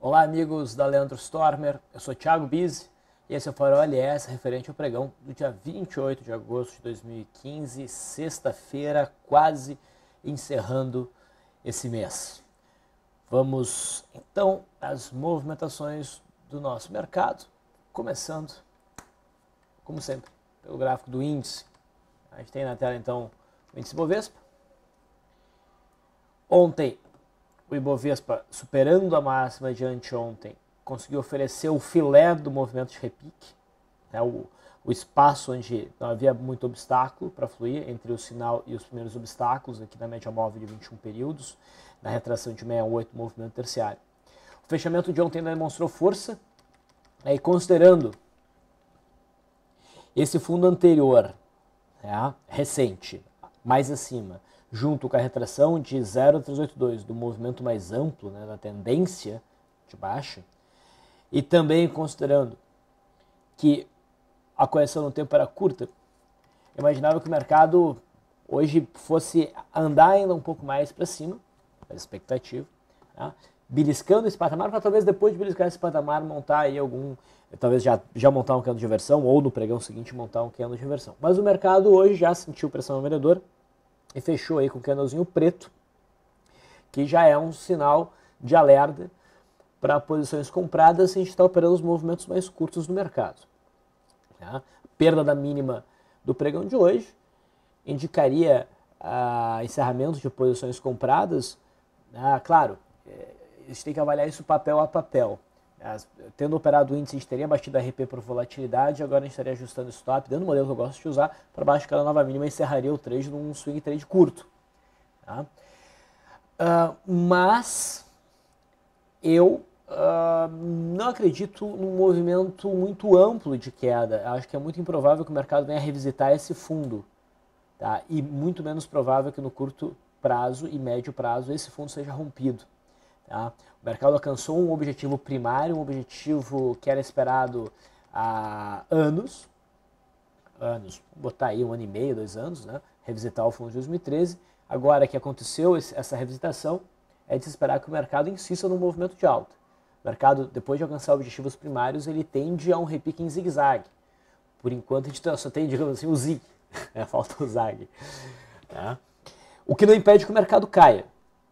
Olá, amigos da Leandro Stormer, eu sou Thiago Bizzi e esse é o Farol LS referente ao pregão do dia 28 de agosto de 2015, sexta-feira, quase encerrando esse mês. Vamos então às movimentações do nosso mercado, começando, como sempre, pelo gráfico do índice. A gente tem na tela então o índice Bovespa. Ontem, o Ibovespa, superando a máxima de anteontem, conseguiu oferecer o filé do movimento de repique, né, o espaço onde não havia muito obstáculo para fluir entre o sinal e os primeiros obstáculos, aqui na média móvel de 21 períodos, na retração de 68, movimento terciário. O fechamento de ontem ainda demonstrou força, e considerando esse fundo anterior, né, recente, mais acima, junto com a retração de 0,382 do movimento mais amplo, né, da tendência de baixa, e também considerando que a correção no tempo era curta, eu imaginava que o mercado hoje fosse andar ainda um pouco mais para cima, a expectativa, tá? Beliscando esse patamar, para talvez depois de beliscar esse patamar montar aí talvez já montar um candle de reversão, ou no pregão seguinte montar um candle de reversão. Mas o mercado hoje já sentiu pressão vendedora, e fechou aí com um candlezinho preto, que já é um sinal de alerta para posições compradas se a gente está operando os movimentos mais curtos do mercado. Tá? Perda da mínima do pregão de hoje indicaria encerramento de posições compradas. Claro, a gente tem que avaliar isso papel a papel. Tendo operado o índice, a gente teria batido a RP por volatilidade, agora a gente estaria ajustando o stop, dentro do modelo que eu gosto de usar, para baixo de cada nova mínima, encerraria o trade num swing trade curto. Tá? Mas eu não acredito num movimento muito amplo de queda. Acho que é muito improvável que o mercado venha revisitar esse fundo. Tá? E muito menos provável que no curto prazo e médio prazo esse fundo seja rompido. Tá? O mercado alcançou um objetivo primário, um objetivo que era esperado há anos, vamos botar aí 1 ano e meio, 2 anos, né? Revisitar o fundo de 2013. Agora que aconteceu essa revisitação, é de se esperar que o mercado insista no movimento de alta. O mercado, depois de alcançar objetivos primários, ele tende a um repique em zigue-zague. Por enquanto a gente só tem, digamos assim, o zig, falta o zag. Tá? O que não impede que o mercado caia.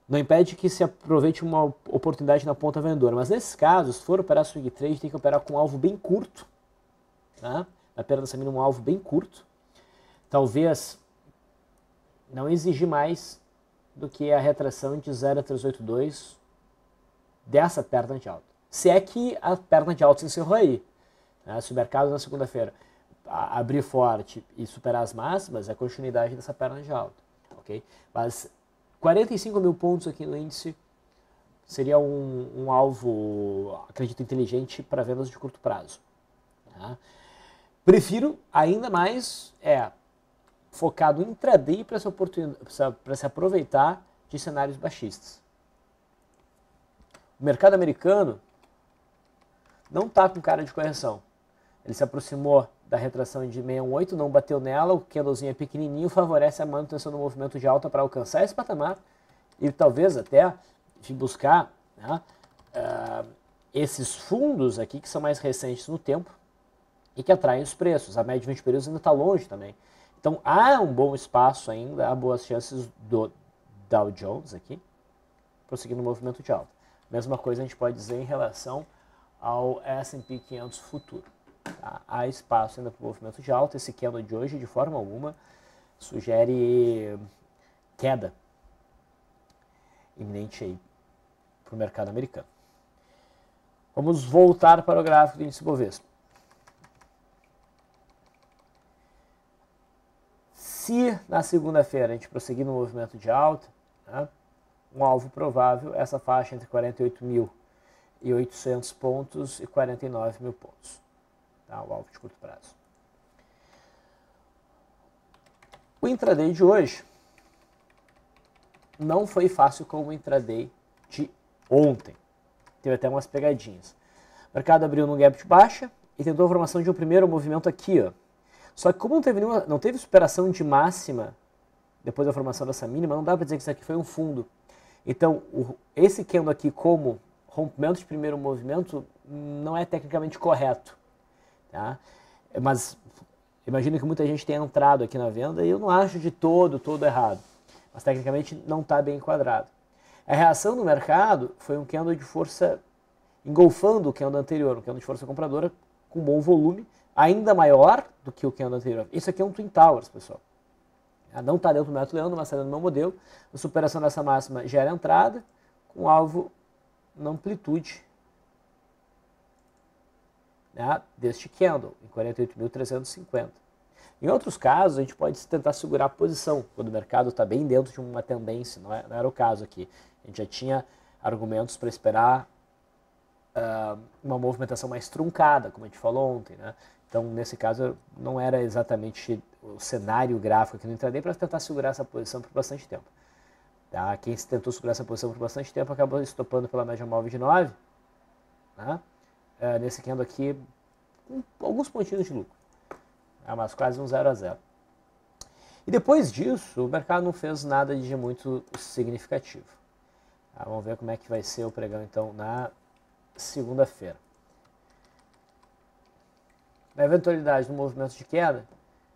Não impede que se aproveite uma oportunidade na ponta vendedora. Mas nesses casos, se for operar swing trade, tem que operar com um alvo bem curto. Tá? Na perda dessa mínima, um alvo bem curto. Talvez não exigir mais do que a retração de 0,382 dessa perna de alta. Se é que a perna de alta se encerrou aí. Tá? Se o mercado na segunda-feira abrir forte e superar as máximas, é a continuidade dessa perna de alta. Okay? Mas 45 mil pontos aqui no índice seria um alvo, acredito, inteligente para vendas de curto prazo. Tá? Prefiro ainda mais focado em intraday para se aproveitar de cenários baixistas. O mercado americano não está com cara de correção. Ele se aproximou da retração de 618, não bateu nela, o candlezinho é pequenininho, favorece a manutenção do movimento de alta para alcançar esse patamar e talvez até buscar, né, esses fundos aqui que são mais recentes no tempo e que atraem os preços. A média de 20 períodos ainda está longe também. Então há um bom espaço ainda, há boas chances do Dow Jones aqui prosseguindo o movimento de alta. Mesma coisa a gente pode dizer em relação ao S&P 500 futuro. Tá? Há espaço ainda para o movimento de alta. Esse candle de hoje, de forma alguma, sugere queda iminente aí para o mercado americano. Vamos voltar para o gráfico do índice Bovespa. Se na segunda-feira a gente prosseguir no movimento de alta, né, um alvo provável é essa faixa entre 48.800 pontos e 49 mil pontos. Tá, o alvo de curto prazo. O intraday de hoje não foi fácil como o intraday de ontem. Teve até umas pegadinhas. O mercado abriu num gap de baixa e tentou a formação de um primeiro movimento aqui, ó. Só que como não teve superação de máxima depois da formação dessa mínima, não dá para dizer que isso aqui foi um fundo. Então, esse candle aqui como rompimento de primeiro movimento não é tecnicamente correto, tá? Mas imagino que muita gente tenha entrado aqui na venda e eu não acho de todo errado, mas tecnicamente não está bem enquadrado. A reação do mercado foi um candle de força engolfando o candle anterior, um candle de força compradora com bom volume, ainda maior do que o candle anterior. Isso aqui é um Twin Towers, pessoal. Não está dentro do método Leandro, mas está dentro do meu modelo. A superação dessa máxima gera entrada, com alvo na amplitude, né, deste candle, em 48.350. Em outros casos, a gente pode tentar segurar a posição, quando o mercado está bem dentro de uma tendência, não era o caso aqui. A gente já tinha argumentos para esperar uma movimentação mais truncada, como a gente falou ontem, né? Então, nesse caso, não era exatamente o cenário gráfico aqui no intraday para tentar segurar essa posição por bastante tempo. Tá? Quem tentou segurar essa posição por bastante tempo acabou estopando pela média móvel de 9. Né? Nesse candle aqui, alguns pontinhos de lucro. Mas quase um 0 a 0. E depois disso, o mercado não fez nada de muito significativo. Tá? Vamos ver como é que vai ser o pregão, então, na segunda-feira. Na eventualidade do movimento de queda,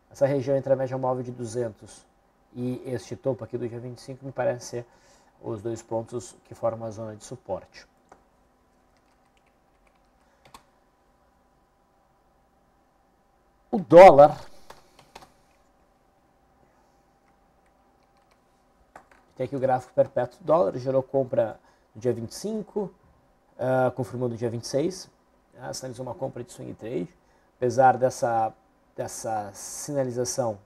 essa região entre a média móvel de 200 e este topo aqui do dia 25 me parece ser os dois pontos que formam a zona de suporte. O dólar tem aqui o gráfico perpétuo do dólar, gerou compra no dia 25, confirmou no dia 26, sinalizou uma compra de swing trade. Apesar dessa sinalização,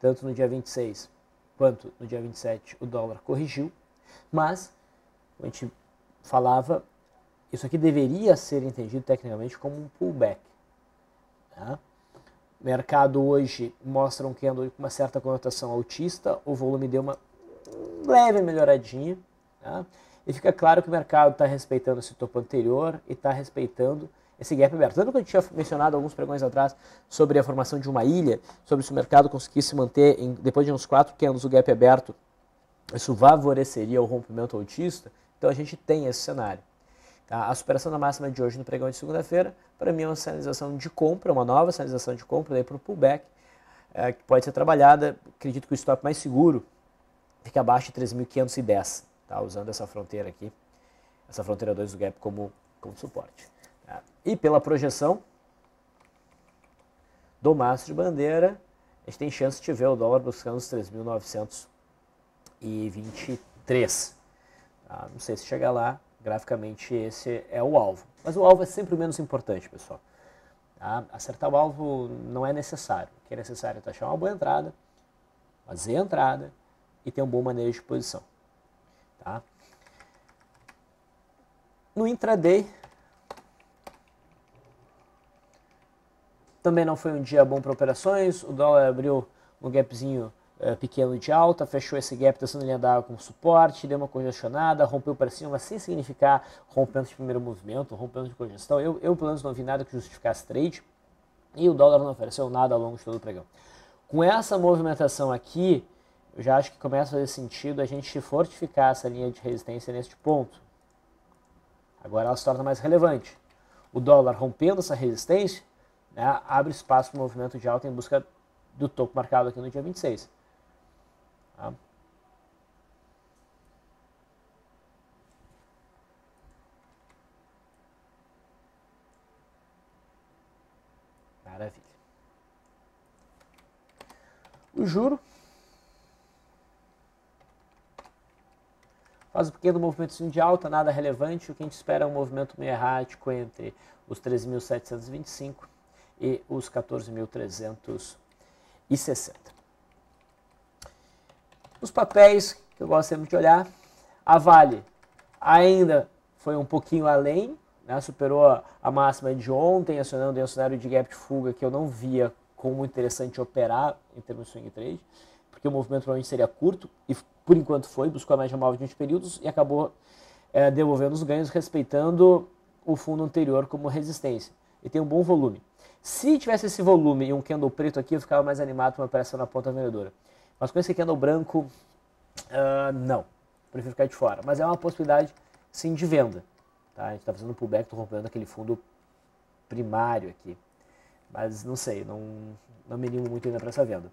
tanto no dia 26 quanto no dia 27, o dólar corrigiu, mas, como a gente falava, isso aqui deveria ser entendido tecnicamente como um pullback. Tá? O mercado hoje mostra um candle com uma certa conotação altista, o volume deu uma leve melhoradinha, tá? E fica claro que o mercado está respeitando esse topo anterior e está respeitando esse gap aberto. Lembra que eu tinha mencionado alguns pregões atrás sobre a formação de uma ilha, sobre se o mercado conseguisse manter, depois de uns 4 candles, o gap aberto, isso favoreceria o rompimento altista? Então a gente tem esse cenário. Tá? A superação da máxima de hoje no pregão de segunda-feira, para mim é uma sinalização de compra, uma nova sinalização de compra daí para o pullback, que pode ser trabalhada. Acredito que o stop mais seguro fica abaixo de 3.510, tá? Usando essa fronteira aqui, essa fronteira 2 do gap como suporte. Tá? E pela projeção do mastro de bandeira, a gente tem chance de ver o dólar buscando os 3.923. Tá? Não sei se chegar lá, graficamente esse é o alvo. Mas o alvo é sempre o menos importante, pessoal. Tá? Acertar o alvo não é necessário. O que é necessário é achar uma boa entrada, fazer a entrada e ter um bom manejo de posição. Tá? No intraday, também não foi um dia bom para operações. O dólar abriu um gapzinho pequeno de alta, fechou esse gap testando linha d'água com suporte, deu uma congestionada, rompeu para cima, mas sem significar rompimento de primeiro movimento, rompimento de congestão. Eu pelo menos não vi nada que justificasse trade, e o dólar não ofereceu nada ao longo de todo o pregão. Com essa movimentação aqui, eu já acho que começa a fazer sentido a gente fortificar essa linha de resistência neste ponto. Agora ela se torna mais relevante. O dólar rompendo essa resistência, né, abre espaço para o movimento de alta em busca do topo marcado aqui no dia 26. Tá? Maravilha. O juro faz um pequeno movimento de alta, nada relevante. O que a gente espera é um movimento meio errático entre os 13.725 e os 14.360. Os papéis que eu gosto sempre de olhar, a Vale ainda foi um pouquinho além, né, superou a máxima de ontem, acionando um cenário de gap de fuga que eu não via como interessante operar em termos de swing trade, porque o movimento provavelmente seria curto, e por enquanto foi, buscou a média móvel de 20 períodos e acabou devolvendo os ganhos, respeitando o fundo anterior como resistência. E tem um bom volume. Se tivesse esse volume e um candle preto aqui, eu ficava mais animado para uma operação na ponta vendedora. Mas com esse candle branco, não. Prefiro ficar de fora. Mas é uma possibilidade, sim, de venda. Tá? A gente está fazendo um pullback, estou rompendo aquele fundo primário aqui. Mas não sei, não me animo muito ainda para essa venda.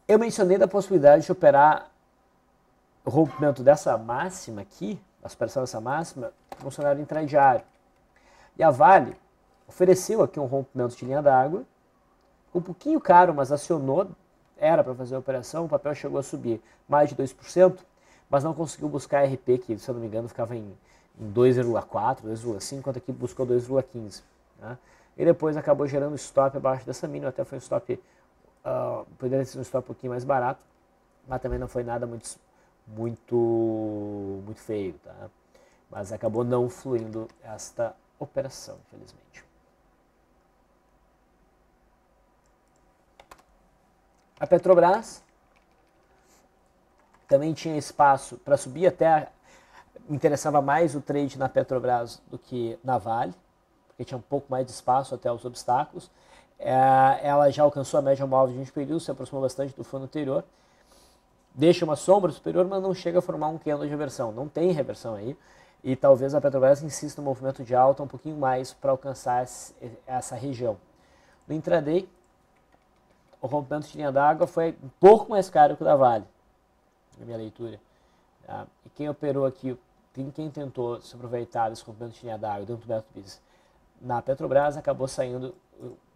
Eu mencionei da possibilidade de operar o rompimento dessa máxima aqui, a superação dessa máxima, no cenário intradiário. E a Vale ofereceu aqui um rompimento de linha d'água, um pouquinho caro, mas acionou, era para fazer a operação, o papel chegou a subir mais de 2%, mas não conseguiu buscar RP, que se eu não me engano ficava em 2,4, 2,5, enquanto aqui buscou 2,15. Né? E depois acabou gerando stop abaixo dessa mínima, até foi um stop, poderia ser um stop um pouquinho mais barato, mas também não foi nada muito feio. Tá? Mas acabou não fluindo esta operação, infelizmente. A Petrobras também tinha espaço para subir, até me interessava mais o trade na Petrobras do que na Vale, porque tinha um pouco mais de espaço até os obstáculos. Ela já alcançou a média móvel de 20 períodos, se aproximou bastante do fundo anterior. Deixa uma sombra superior, mas não chega a formar um candle de reversão. Não tem reversão aí. E talvez a Petrobras insista no movimento de alta um pouquinho mais para alcançar essa região. No intraday, o rompimento de linha d'água foi um pouco mais caro que o da Vale, na minha leitura. Tá? E quem operou aqui, quem tentou se aproveitar desse rompimento de linha d'água dentro do método BIS na Petrobras, acabou saindo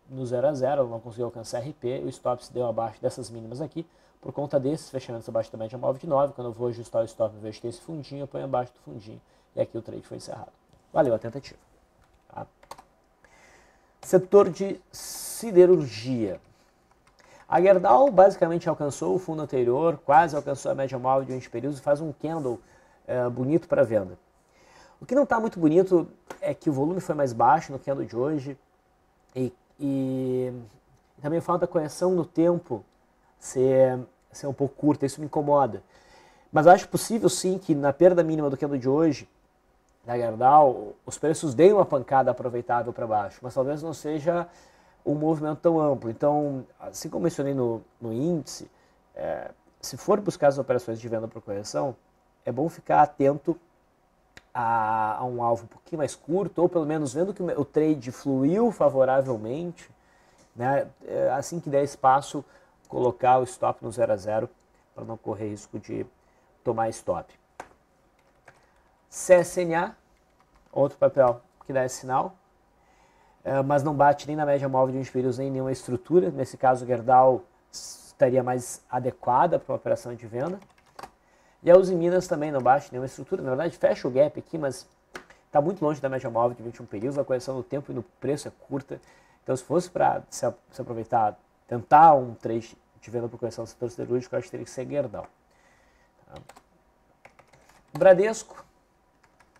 no 0 a 0, não conseguiu alcançar RP, o stop se deu abaixo dessas mínimas aqui, por conta desses fechamentos abaixo da média móvel de 9, quando eu vou ajustar o stop, em vez de ter esse fundinho, eu ponho abaixo do fundinho, e aqui o trade foi encerrado. Valeu a tentativa. Tá? Setor de siderurgia. A Gerdau basicamente alcançou o fundo anterior, quase alcançou a média móvel de 20 períodos e faz um candle bonito para venda. O que não está muito bonito é que o volume foi mais baixo no candle de hoje e também falta a correção no tempo ser um pouco curta, isso me incomoda. Mas acho possível sim que na perda mínima do candle de hoje, da Gerdau, os preços deem uma pancada aproveitável para baixo, mas talvez não seja um movimento tão amplo. Então, assim como mencionei no índice, se for buscar as operações de venda por correção, é bom ficar atento a um alvo um pouquinho mais curto, ou pelo menos vendo que o trade fluiu favoravelmente, né, assim que der espaço, colocar o stop no 0 a 0 para não correr risco de tomar stop. CSNA, outro papel que dá esse sinal, mas não bate nem na média móvel de 20 períodos nem nenhuma estrutura. Nesse caso, o Gerdau estaria mais adequada para uma operação de venda. E a Uzi Minas também não bate nenhuma estrutura. Na verdade, fecha o gap aqui, mas está muito longe da média móvel de 21 períodos. A correção no tempo e no preço é curta. Então, se fosse para se aproveitar, tentar um trade de venda por correção do setor siderúrgico, eu acho que teria que ser Gerdau. Tá? O Bradesco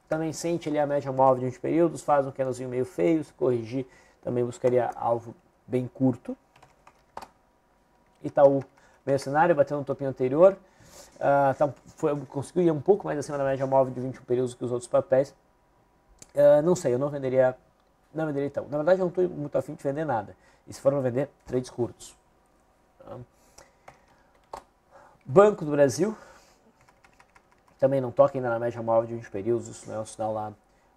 também sente ali a média móvel de 20 períodos, faz um candlezinho meio feio, se corrigir também buscaria alvo bem curto. Itaú, meio cenário, batendo no topinho anterior, conseguiu ir um pouco mais acima da média móvel de 21 períodos que os outros papéis. Não sei, eu não venderia Itaú. Na verdade, eu não estou muito afim de vender nada. E se for para vender, trades curtos. Tá? Banco do Brasil. Também não toca ainda na média móvel de 20 períodos, isso não é um sinal lá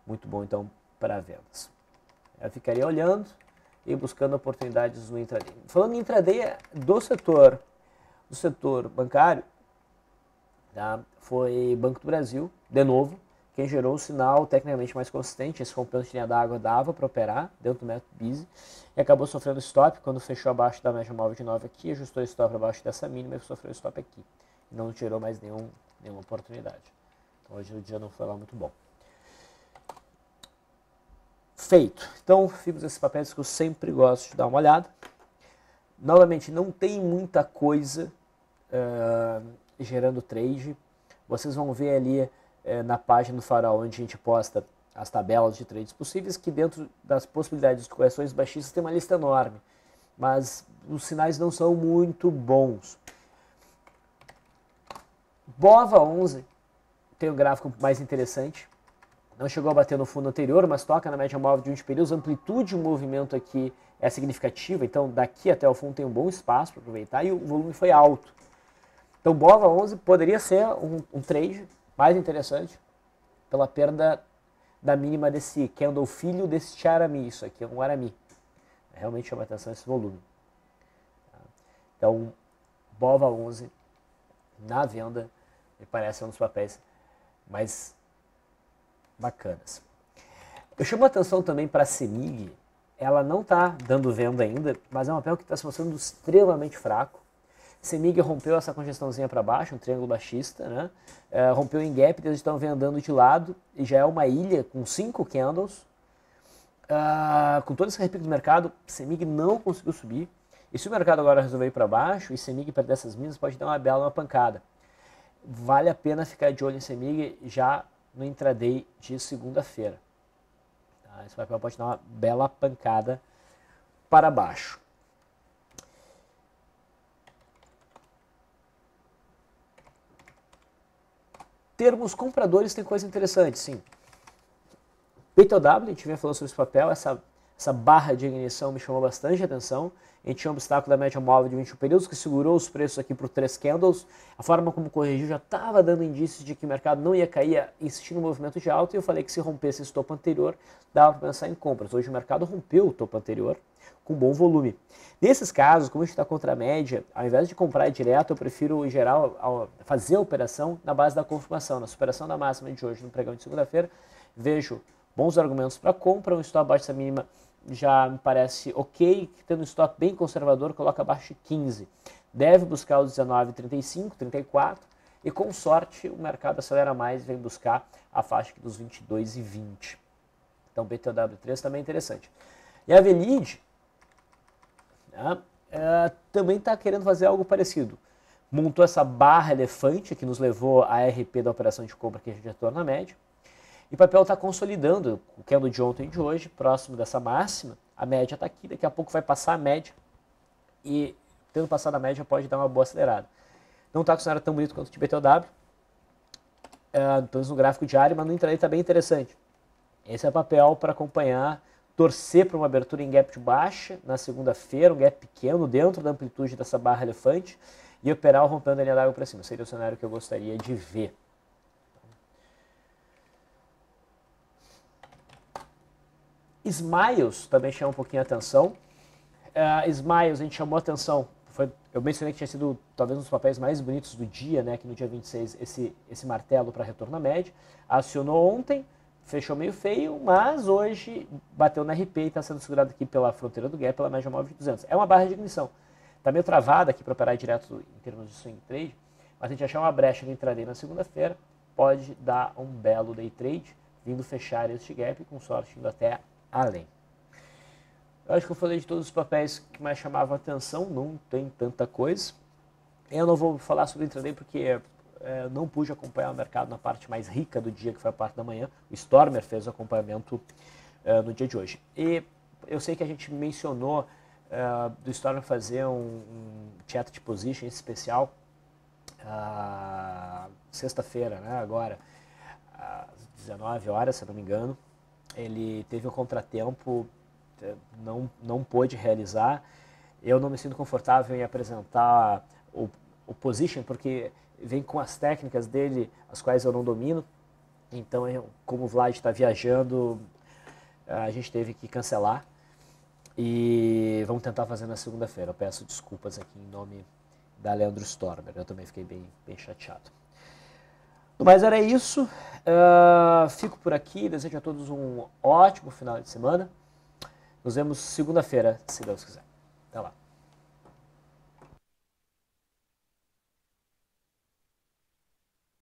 muito bom, então, para vendas. Eu ficaria olhando e buscando oportunidades no intraday. Falando em intraday do setor bancário, tá? Foi Banco do Brasil, de novo, quem gerou o sinal tecnicamente mais consistente. Esse rompimento de linha d'água dava para operar dentro do método BISE e acabou sofrendo stop quando fechou abaixo da média móvel de 9 aqui, ajustou o stop abaixo dessa mínima e sofreu stop aqui. Não gerou mais nenhuma oportunidade. Então, hoje o dia não foi lá muito bom. Feito. Então, ficam esses papéis que eu sempre gosto de dar uma olhada. Novamente, não tem muita coisa gerando trade. Vocês vão ver ali na página do Farol, onde a gente posta as tabelas de trades possíveis, que dentro das possibilidades de correções baixistas tem uma lista enorme. Mas os sinais não são muito bons. BOVA 11 tem um gráfico mais interessante, não chegou a bater no fundo anterior, mas toca na média móvel de 20 períodos, a amplitude do movimento aqui é significativa, então daqui até o fundo tem um bom espaço para aproveitar e o volume foi alto. Então BOVA 11 poderia ser um trade mais interessante, pela perda da mínima desse candle filho desse Arami. Isso aqui é um Arami. Realmente chama atenção esse volume. Então, BOVA 11 na venda, me parece um dos papéis mais bacanas. Eu chamo a atenção também para a CEMIG. Ela não está dando venda ainda, mas é um papel que está se mostrando extremamente fraco. CEMIG rompeu essa congestãozinha para baixo, um triângulo baixista, né? Rompeu em gap, eles estão vendendo de lado, e já é uma ilha com 5 candles. Com todo esse repique do mercado, CEMIG não conseguiu subir. E se o mercado agora resolver ir para baixo e CEMIG perder essas minas, pode dar uma bela pancada. Vale a pena ficar de olho em CEMIG já no intraday de segunda-feira. Tá? Esse papel pode dar uma bela pancada para baixo. Termos compradores tem coisa interessante, sim. PTOW, a gente vem falando sobre esse papel, essa barra de ignição me chamou bastante atenção. A gente tinha um obstáculo da média móvel de 21 períodos que segurou os preços aqui por 3 candles. A forma como corrigiu já estava dando indícios de que o mercado não ia cair, insistir no movimento de alta, e eu falei que se rompesse esse topo anterior, dava para pensar em compras. Hoje o mercado rompeu o topo anterior com bom volume. Nesses casos, como a gente está contra a média, ao invés de comprar direto, eu prefiro, em geral, fazer a operação na base da confirmação. Na superação da máxima de hoje, no pregão de segunda-feira, vejo bons argumentos para compra, um stop abaixo dessa mínima já me parece ok, tendo um stop bem conservador, coloca abaixo de 15. Deve buscar os 19,35, 34, e com sorte o mercado acelera mais e vem buscar a faixa dos 22,20. Então BTW3 também é interessante. E a Velid, né, também está querendo fazer algo parecido. Montou essa barra elefante que nos levou à RP da operação de compra que a gente retorna na média. E o papel está consolidando o candle de ontem e de hoje, próximo dessa máxima. A média está aqui, daqui a pouco vai passar a média. E tendo passado a média pode dar uma boa acelerada. Não está com cenário tão bonito quanto o de BTOW, então no gráfico diário, mas no intraday está bem interessante. Esse é papel para acompanhar, torcer para uma abertura em gap de baixa na segunda-feira, um gap pequeno dentro da amplitude dessa barra elefante, e operar rompendo a linha d'água para cima. Seria o cenário que eu gostaria de ver. Smiles também chama um pouquinho a atenção. Smiles, a gente chamou a atenção, eu mencionei que tinha sido talvez um dos papéis mais bonitos do dia, né, que no dia 26, esse martelo para retorno à média. Acionou ontem, fechou meio feio, mas hoje bateu na RP e está sendo segurado aqui pela fronteira do gap, pela média móvel de 200. É uma barra de ignição. Está meio travada aqui para operar direto em termos de swing trade, mas a gente achar uma brecha no intraday na segunda-feira, pode dar um belo day trade, vindo fechar este gap, com sorte indo até além. Eu acho que eu falei de todos os papéis que mais chamavam a atenção, não tem tanta coisa. Eu não vou falar sobre o intraday porque não pude acompanhar o mercado na parte mais rica do dia, que foi a parte da manhã. O Stormer fez o acompanhamento no dia de hoje. E eu sei que a gente mencionou do Stormer fazer um chat de position especial sexta-feira, né, agora, às 19 horas, se eu não me engano. Ele teve um contratempo, não pôde realizar. Eu não me sinto confortável em apresentar o position, porque vem com as técnicas dele, as quais eu não domino. Então, como o Vlad está viajando, a gente teve que cancelar. E vamos tentar fazer na segunda-feira. Eu peço desculpas aqui em nome da Leandro Stormer. Eu também fiquei bem chateado. Mas era isso, fico por aqui, desejo a todos um ótimo final de semana. Nos vemos segunda-feira, se Deus quiser. Até lá.